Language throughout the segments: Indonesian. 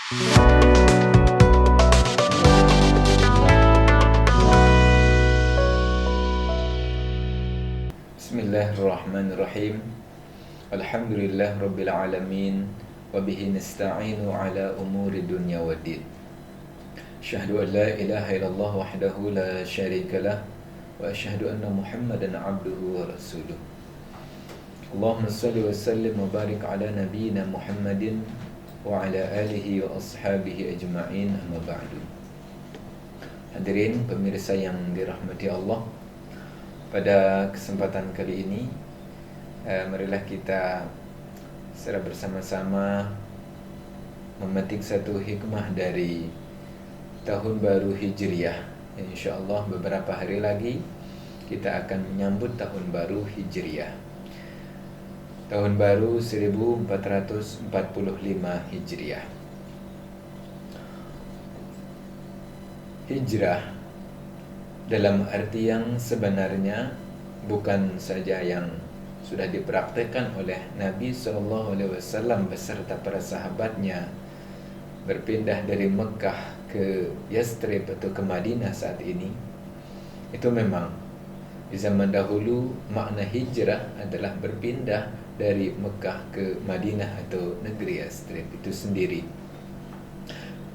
Bismillahirrahmanirrahim. Alhamdulillah Rabbil Alamin. Wabihi nasta'inu ala umuri dunya waddin. Asyhadu an la ilaha illallah wahdahu la syarikalah. Wa asyhadu anna Muhammadan abduhu wa rasuluh. Allahumma salli wa sallim wa barik ala nabiyyina Muhammadin wa ala alihi wa ashabihi ajma'in, amma ba'du. Hadirin pemirsa yang dirahmati Allah, pada kesempatan kali ini marilah kita secara bersama-sama memetik satu hikmah dari tahun baru Hijriah. InsyaAllah beberapa hari lagi kita akan menyambut tahun baru Hijriah, tahun baru 1445 Hijriah. Hijrah dalam arti yang sebenarnya bukan saja yang sudah dipraktikkan oleh Nabi SAW beserta para sahabatnya berpindah dari Mekah ke Yastrib atau ke Madinah saat ini. Itu memang di zaman dahulu makna hijrah adalah berpindah dari Mekah ke Madinah atau negeri Yastrib itu sendiri.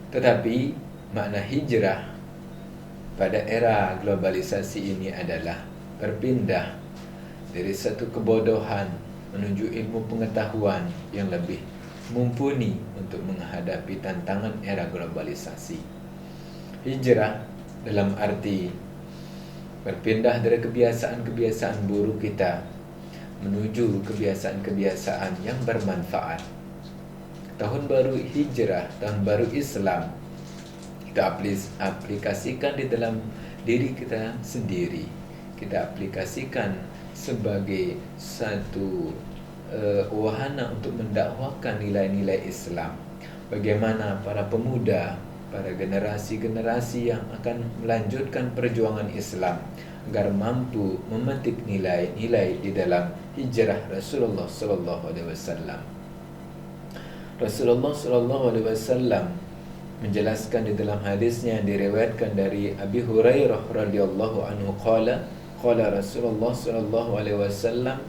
Tetapi makna hijrah pada era globalisasi ini adalah berpindah dari satu kebodohan menuju ilmu pengetahuan yang lebih mumpuni untuk menghadapi tantangan era globalisasi. Hijrah dalam arti berpindah dari kebiasaan-kebiasaan buruk kita menuju kebiasaan-kebiasaan yang bermanfaat. Tahun baru Hijrah, tahun baru Islam, kita aplikasikan di dalam diri kita sendiri. Kita aplikasikan sebagai satu wahana untuk mendakwakan nilai-nilai Islam. Bagaimana para pemuda, para generasi-generasi yang akan melanjutkan perjuangan Islam agar mampu memetik nilai-nilai di dalam hijrah Rasulullah SAW. Rasulullah SAW menjelaskan di dalam hadisnya yang diriwayatkan dari Abi Hurairah radhiyallahu anhu qala Rasulullah sallallahu alaihi wasallam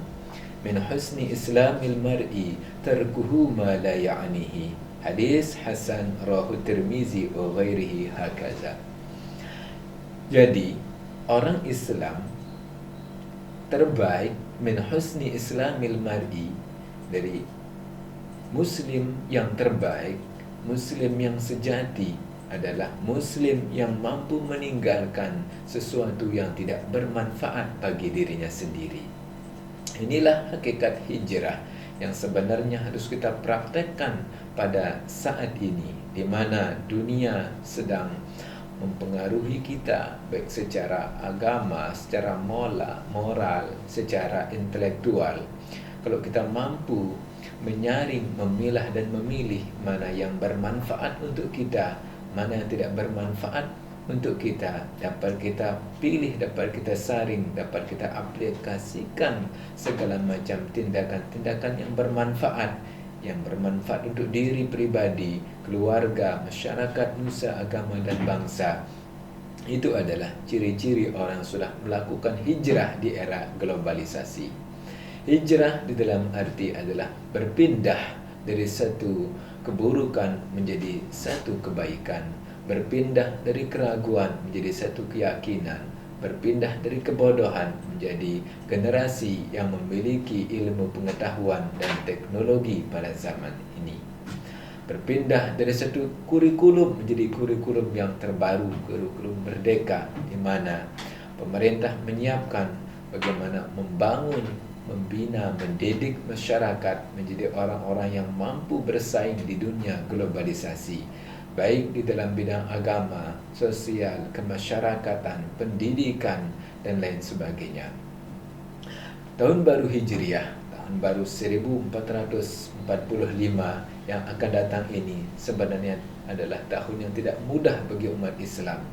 min husni islamil mar'i tarkuhu ma la ya'nihi. Hadis hasan rawahu Tirmizi wa ghairihi hakaza. Jadi orang Islam terbaik min husni islamil mar'i, dari muslim yang terbaik, Muslim yang sejati adalah Muslim yang mampu meninggalkan sesuatu yang tidak bermanfaat bagi dirinya sendiri. Inilah hakikat hijrah yang sebenarnya harus kita praktekkan pada saat ini, di mana dunia sedang mempengaruhi kita baik secara agama, secara moral, secara intelektual. Kalau kita mampu menyaring, memilah dan memilih mana yang bermanfaat untuk kita, mana yang tidak bermanfaat untuk kita, dapat kita pilih, dapat kita saring, dapat kita aplikasikan segala macam tindakan-tindakan yang bermanfaat untuk diri pribadi, keluarga, masyarakat, nusa, agama dan bangsa. Itu adalah ciri-ciri orang yang sudah melakukan hijrah di era globalisasi. Hijrah di dalam arti adalah berpindah dari satu keburukan menjadi satu kebaikan, berpindah dari keraguan menjadi satu keyakinan, berpindah dari kebodohan menjadi generasi yang memiliki ilmu pengetahuan dan teknologi pada zaman ini. Berpindah dari satu kurikulum menjadi kurikulum yang terbaru, kurikulum merdeka, di mana pemerintah menyiapkan bagaimana membangun, membina, mendidik masyarakat menjadi orang-orang yang mampu bersaing di dunia globalisasi, baik di dalam bidang agama, sosial, kemasyarakatan, pendidikan, dan lain sebagainya. Tahun baru Hijriah, tahun baru 1445 yang akan datang ini sebenarnya adalah tahun yang tidak mudah bagi umat Islam.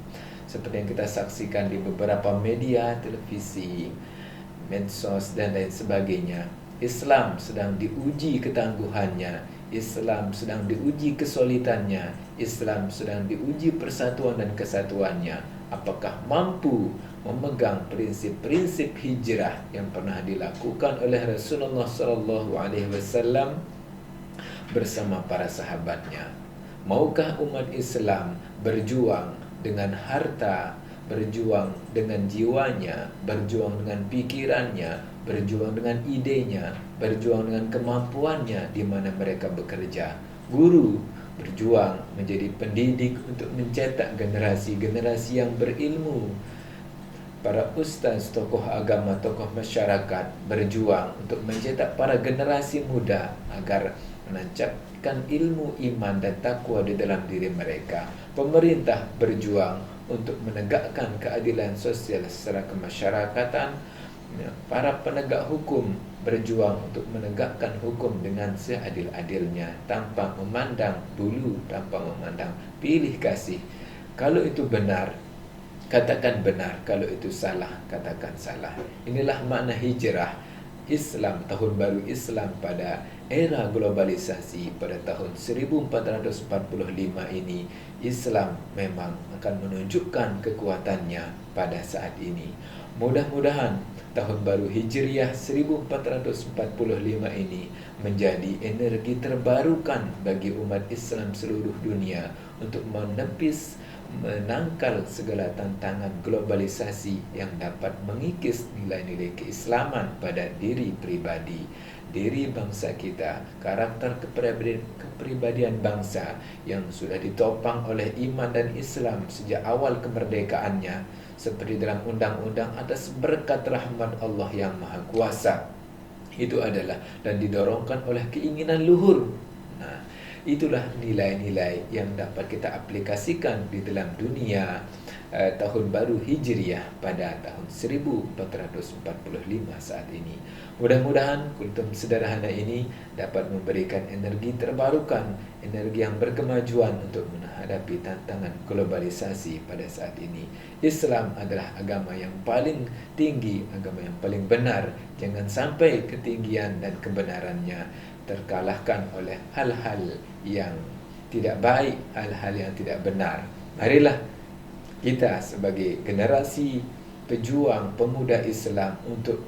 Seperti yang kita saksikan di beberapa media, televisi, medsos dan lain sebagainya, Islam sedang diuji ketangguhannya. Islam sedang diuji kesulitannya, Islam sedang diuji persatuan dan kesatuannya. Apakah mampu memegang prinsip-prinsip hijrah yang pernah dilakukan oleh Rasulullah SAW bersama para sahabatnya? Maukah umat Islam berjuang dengan harta, berjuang dengan jiwanya, berjuang dengan pikirannya, berjuang dengan idenya, berjuang dengan kemampuannya di mana mereka bekerja? Guru berjuang menjadi pendidik untuk mencetak generasi-generasi yang berilmu. Para ustaz, tokoh agama, tokoh masyarakat berjuang untuk mencetak para generasi muda agar menancapkan ilmu iman dan takwa di dalam diri mereka. Pemerintah berjuang untuk menegakkan keadilan sosial secara kemasyarakatan. Para penegak hukum berjuang untuk menegakkan hukum dengan seadil-adilnya, tanpa memandang bulu, tanpa memandang pilih kasih. Kalau itu benar, katakan benar. Kalau itu salah, katakan salah. Inilah makna hijrah Islam, tahun baru Islam pada era globalisasi pada tahun 1445 ini. Islam memang akan menunjukkan kekuatannya pada saat ini. Mudah-mudahan tahun baru Hijriah 1445 ini menjadi energi terbarukan bagi umat Islam seluruh dunia untuk menangkal segala tantangan globalisasi yang dapat mengikis nilai-nilai keislaman pada diri pribadi, diri bangsa kita, karakter kepribadian bangsa yang sudah ditopang oleh iman dan Islam sejak awal kemerdekaannya, seperti dalam undang-undang atas berkat rahmat Allah yang Maha Kuasa. Itu adalah dan didorongkan oleh keinginan luhur. Nah, itulah nilai-nilai yang dapat kita aplikasikan di dalam dunia tahun baru Hijriah pada tahun 1445 saat ini. Mudah-mudahan kultum sederhana ini dapat memberikan energi terbarukan, energi yang berkemajuan untuk menghadapi tantangan globalisasi pada saat ini. Islam adalah agama yang paling tinggi, agama yang paling benar. Jangan sampai ketinggian dan kebenarannya terkalahkan oleh hal-hal yang tidak baik, hal-hal yang tidak benar. Marilah kita sebagai generasi pejuang pemuda Islam untuk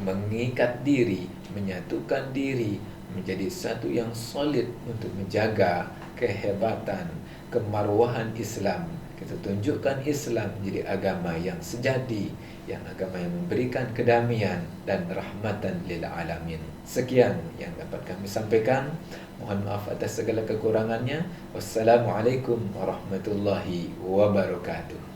mengikat diri, menyatukan diri menjadi satu yang solid untuk menjaga kehebatan, kemarwahan Islam. Kita tunjukkan Islam menjadi agama yang sejati, yang agama yang memberikan kedamaian dan rahmatan lil alamin. Sekian yang dapat kami sampaikan. Mohon maaf atas segala kekurangannya. Wassalamualaikum warahmatullahi wabarakatuh.